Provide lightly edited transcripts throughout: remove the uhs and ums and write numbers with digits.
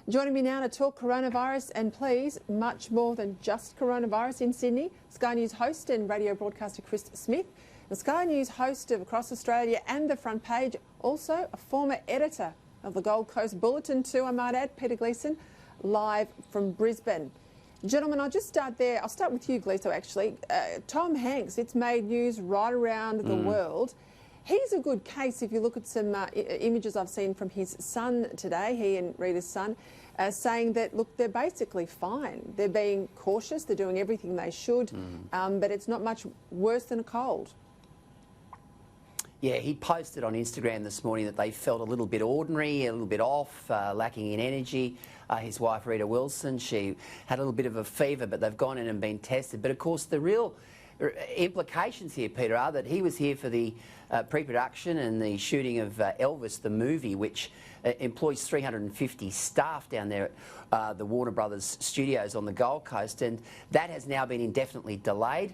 Joining me now to talk coronavirus and please, much more than just coronavirus in Sydney, Sky News host and radio broadcaster Chris Smith, the Sky News host of Across Australia and The Front Page, also a former editor of the Gold Coast Bulletin too, I might add, Peter Gleeson, live from Brisbane. Gentlemen, I'll just start there. I'll start with you, Gleeson, actually. Tom Hanks, it's made news right around the world. He's a good case if you look at some images I've seen from his son today, he and Rita's son, saying that, look, they're basically fine. They're being cautious, they're doing everything they should, but it's not much worse than a cold. Yeah, he posted on Instagram this morning that they felt a little bit ordinary, a little bit off, lacking in energy. His wife, Rita Wilson, she had a little bit of a fever, but they've gone in and been tested. But of course, the real implications here, Peter, are that he was here for the pre-production and the shooting of Elvis, the movie, which employs 350 staff down there at the Warner Brothers studios on the Gold Coast, and that has now been indefinitely delayed.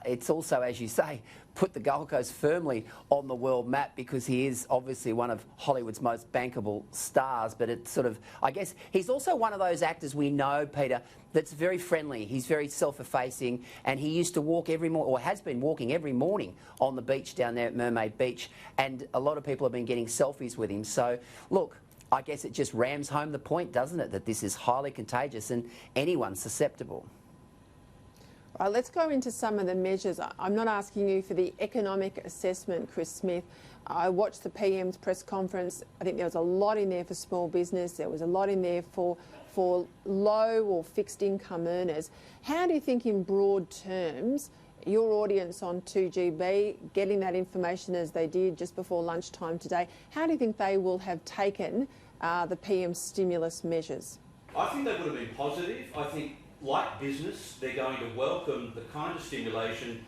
It's also, as you say, put the Gold Coast firmly on the world map because he is obviously one of Hollywood's most bankable stars, but it's sort of, I guess, he's also one of those actors we know, Peter, that's very friendly. He's very self-effacing, and he used to walk every morning, or has been walking every morning on the beach down there at Mermaid Beach, and a lot of people have been getting selfies with him. So, look, I guess it just rams home the point, doesn't it, that this is highly contagious and anyone's susceptible. Right, let's go into some of the measures. I'm not asking you for the economic assessment, Chris Smith. I watched the PM's press conference. I think there was a lot in there for small business. There was a lot in there for low or fixed income earners. How do you think, in broad terms, your audience on 2GB, getting that information as they did just before lunchtime today, how do you think they will have taken the PM's stimulus measures? I think they would have been positive. I think, like business, they're going to welcome the kind of stimulation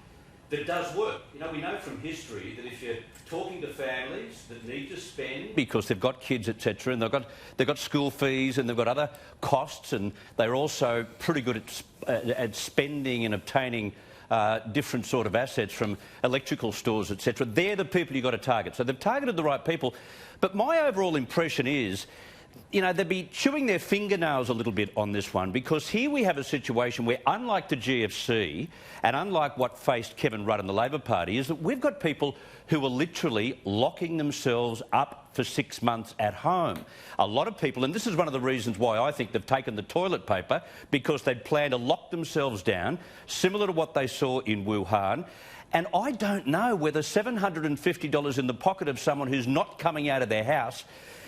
that does work. You know, we know from history that if you're talking to families that need to spend because they've got kids, etc., and they've got school fees and they've got other costs, and they're also pretty good at spending and obtaining different sort of assets from electrical stores, etc. They're the people you've got to target. So they've targeted the right people. But my overall impression is, you know, they'd be chewing their fingernails a little bit on this one, because here we have a situation where, unlike the GFC and unlike what faced Kevin Rudd and the Labor Party, is that we've got people who are literally locking themselves up for 6 months at home. A lot of people, and this is one of the reasons why I think they've taken the toilet paper, because they'd planned to lock themselves down, similar to what they saw in Wuhan. And I don't know whether $750 in the pocket of someone who's not coming out of their house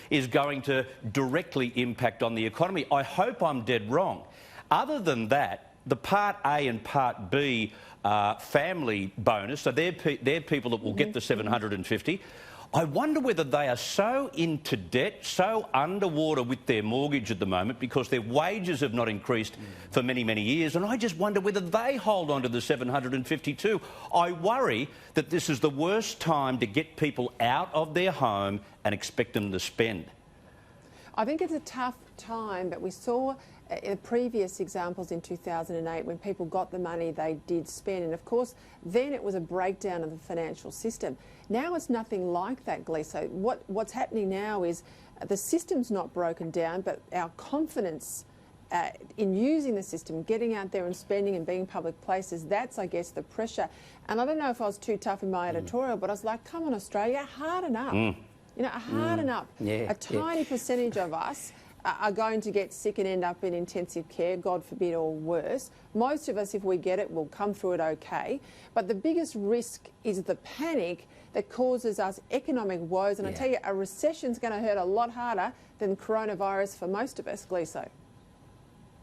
is going to directly impact on the economy. I hope I'm dead wrong. Other than that, the Part A and Part B family bonus, so they're people that will get the $750. I wonder whether they are so into debt, so underwater with their mortgage at the moment because their wages have not increased for many, many years, and I just wonder whether they hold on to the $750 too. I worry that this is the worst time to get people out of their home and expect them to spend. I think it's a tough time, but we saw in previous examples in 2008 when people got the money they did spend, and of course then it was a breakdown of the financial system. Now it's nothing like that, Gleeson. What's happening now is the system's not broken down, but our confidence in using the system, getting out there and spending and being in public places, that's, I guess, the pressure. And I don't know if I was too tough in my editorial, but I was like, come on, Australia, harden up. You know, harden up. Yeah, a tiny percentage of us are going to get sick and end up in intensive care, God forbid, or worse. Most of us, if we get it, will come through it okay. But the biggest risk is the panic that causes us economic woes. And I tell you, a recession's going to hurt a lot harder than coronavirus for most of us, Gleeson.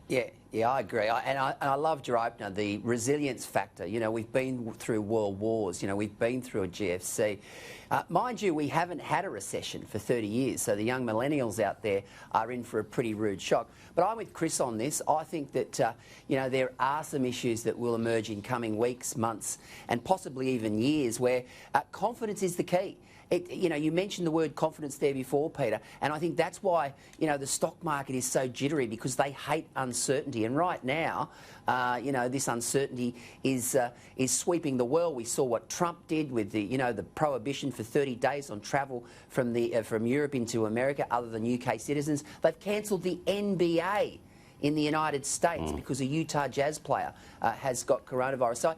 Yeah, I agree. And I loved your opener, the resilience factor. You know, we've been through world wars. You know, we've been through a GFC. Mind you, we haven't had a recession for 30 years, so the young millennials out there are in for a pretty rude shock. But I'm with Chris on this. I think that, you know, there are some issues that will emerge in coming weeks, months, and possibly even years where confidence is the key. You mentioned the word confidence there before, Peter, and I think that's why, the stock market is so jittery, because they hate uncertainty. And right now, this uncertainty is sweeping the world. We saw what Trump did with the prohibition for 30 days on travel from Europe into America, other than UK citizens. They've cancelled the NBA in the United States because a Utah Jazz player has got coronavirus. So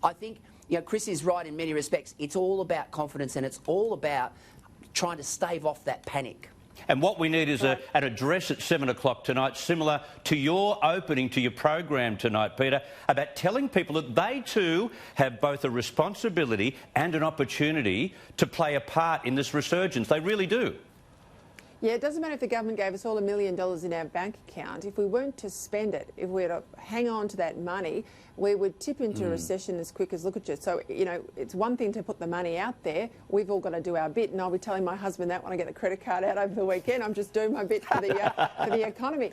I think, Chris is right in many respects. It's all about confidence, and it's all about trying to stave off that panic. And what we need is an address at 7 o'clock tonight, similar to your opening to your program tonight, Peter, about telling people that they too have both a responsibility and an opportunity to play a part in this resurgence. They really do. Yeah, it doesn't matter if the government gave us all $1 million in our bank account. If we weren't to spend it, if we were to hang on to that money, we would tip into a recession as quick as look at you. So, it's one thing to put the money out there. We've all got to do our bit, and I'll be telling my husband that when I get the credit card out over the weekend. I'm just doing my bit for the economy.